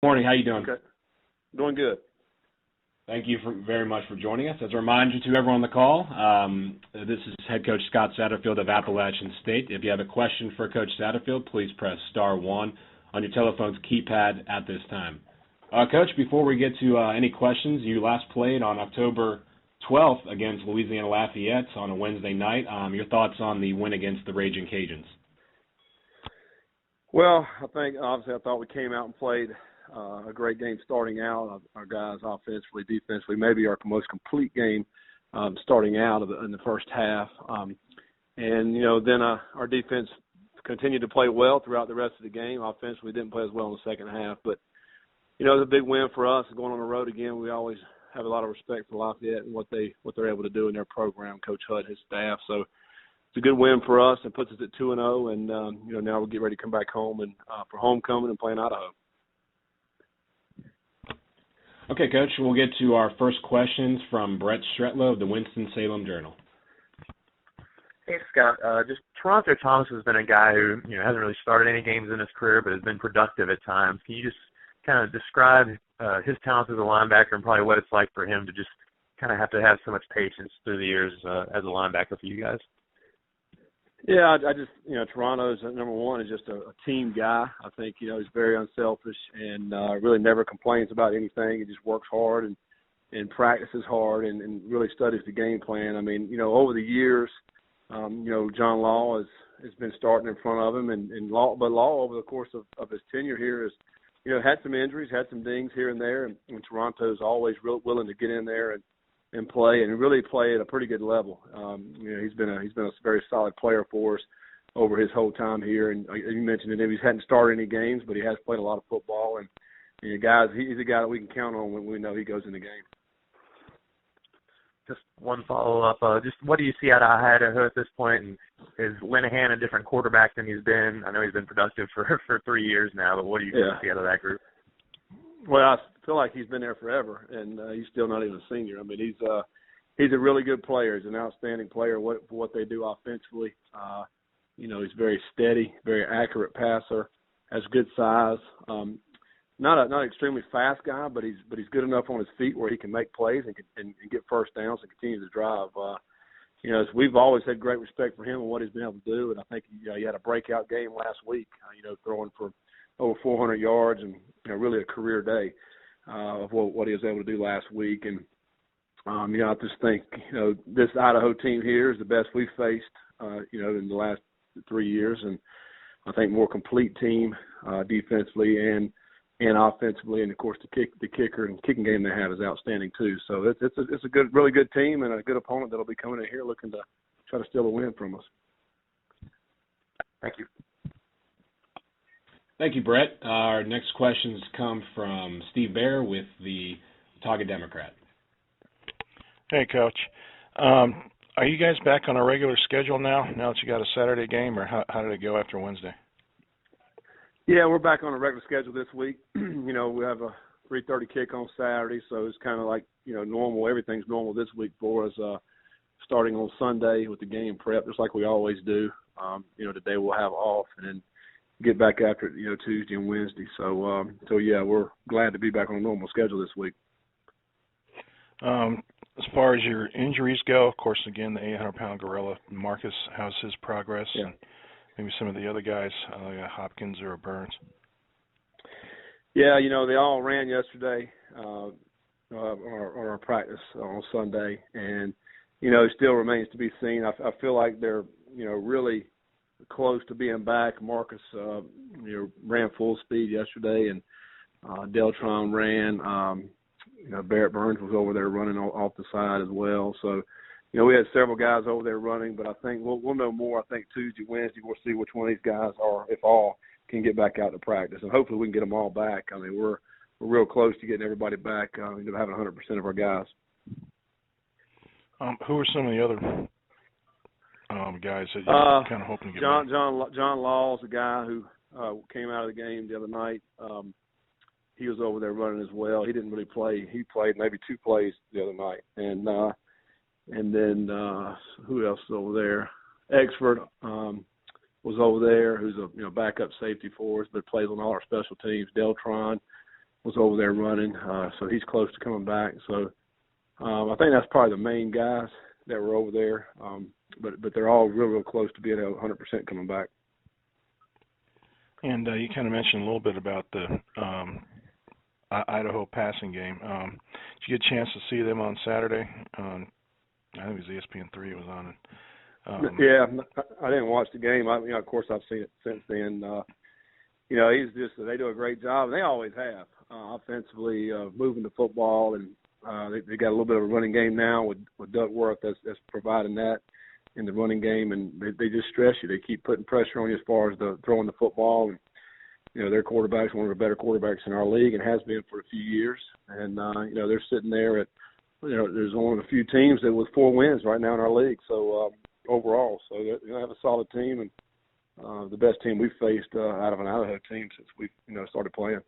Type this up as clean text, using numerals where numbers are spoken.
Morning. How you doing? Okay. Doing good. Thank you very much for joining us. As a reminder to everyone on the call, this is head coach Scott Satterfield of Appalachian State. If you have a question for Coach Satterfield, please press *1 on your telephone's keypad at this time. Coach, before we get to any questions, you last played on October 12th against Louisiana Lafayette on a Wednesday night. Your thoughts on the win against the Raging Cajuns? Well, I thought we came out and played a great game starting out. Our guys offensively, defensively, maybe our most complete game starting out in the first half. Then our defense continued to play well throughout the rest of the game. Offensively, didn't play as well in the second half. But, it's a big win for us going on the road again. We always have a lot of respect for Lafayette and what they're able to do in their program, Coach Hutt and his staff. So it's a good win for us and puts us at 2-0. And, now we'll get ready to come back home and for homecoming and playing Idaho. Okay, Coach, we'll get to our first questions from Brett Stretlow of the Winston-Salem Journal. Hey, Scott. Just Toronto Thomas has been a guy who hasn't really started any games in his career, but has been productive at times. Can you just kind of describe his talent as a linebacker and probably what it's like for him to just kind of have so much patience through the years as a linebacker for you guys? Yeah, I just, Toronto's number one is just a team guy. I think, he's very unselfish and really never complains about anything. He just works hard and practices hard and really studies the game plan. I mean, over the years, John Law has been starting in front of him, but Law over the course of his tenure here has, had some injuries, had some dings here and there, and Toronto's always real willing to get in there and play and really play at a pretty good level. He's been a very solid player for us over his whole time here. And you mentioned it, he hadn't started any games, but he has played a lot of football. And he's a guy that we can count on when we know he goes in the game. Just one follow-up. Just what do you see out of Idaho at this point? And is Linehan a different quarterback than he's been? I know he's been productive for 3 years now, but what do you see out of that group? Well, I feel like he's been there forever, and he's still not even a senior. I mean, he's a really good player. He's an outstanding player for what they do offensively. He's very steady, very accurate passer, has good size. Not an extremely fast guy, but he's good enough on his feet where he can make plays and get first downs and continue to drive. We've always had great respect for him and what he's been able to do, and I think he had a breakout game last week. Throwing for over 400 yards and really a career day of what he was able to do last week. And I just think this Idaho team here is the best we've faced in the last 3 years, and I think more complete team defensively and offensively, and of course the kicker and kicking game they have is outstanding too. So it's a really good team and a good opponent that'll be coming in here looking to try to steal a win from us. Thank you. Thank you, Brett. Our next questions come from Steve Baer with the Watauga Democrat. Hey, Coach. Are you guys back on a regular schedule now that you got a Saturday game, or how did it go after Wednesday? Yeah, we're back on a regular schedule this week. We have a 3:30 kick on Saturday, so it's kind of like, normal. Everything's normal this week for us, starting on Sunday with the game prep, just like we always do. Today we'll have off and then get back after it, Tuesday and Wednesday. So yeah, we're glad to be back on a normal schedule this week. As far as your injuries go, of course, again, the 800-pound gorilla, Marcus, how's his progress? Yeah. And maybe some of the other guys, like Hopkins or Burns. Yeah, they all ran yesterday on our practice on Sunday, and it still remains to be seen. I feel like they're really close to being back. Marcus ran full speed yesterday, and Deltron ran. Barrett Burns was over there running off the side as well. So, we had several guys over there running, but I think we'll know more. I think Tuesday, Wednesday, we'll see which one of these guys are, if all, can get back out to practice, and hopefully we can get them all back. I mean, we're real close to getting everybody back, having 100% of our guys. Who are some of the other guys that you're kind of hoping to get back? John Law is a guy who came out of the game the other night. He was over there running as well. He didn't really play. He played maybe 2 plays the other night. And then who else is over there? Exford was over there, who's a backup safety for us, but plays on all our special teams. Deltron was over there running, so he's close to coming back. So I think that's probably the main guys that were over there, but they're all real close to being 100% coming back. And you kind of mentioned a little bit about the Idaho passing game. Did you get a chance to see them on Saturday? I think it was ESPN3 it was on. Yeah, I didn't watch the game. Of course, I've seen it since then. They do a great job. They always have offensively moving the football, and they got a little bit of a running game now with Duckworth that's providing that in the running game, and they just stress you. They keep putting pressure on you as far as throwing the football. And, their quarterback's one of the better quarterbacks in our league and has been for a few years. And, they're sitting there at, there's one of the few teams that with 4 wins right now in our league. So overall, so they have a solid team and the best team we've faced out of an Idaho team since we started playing.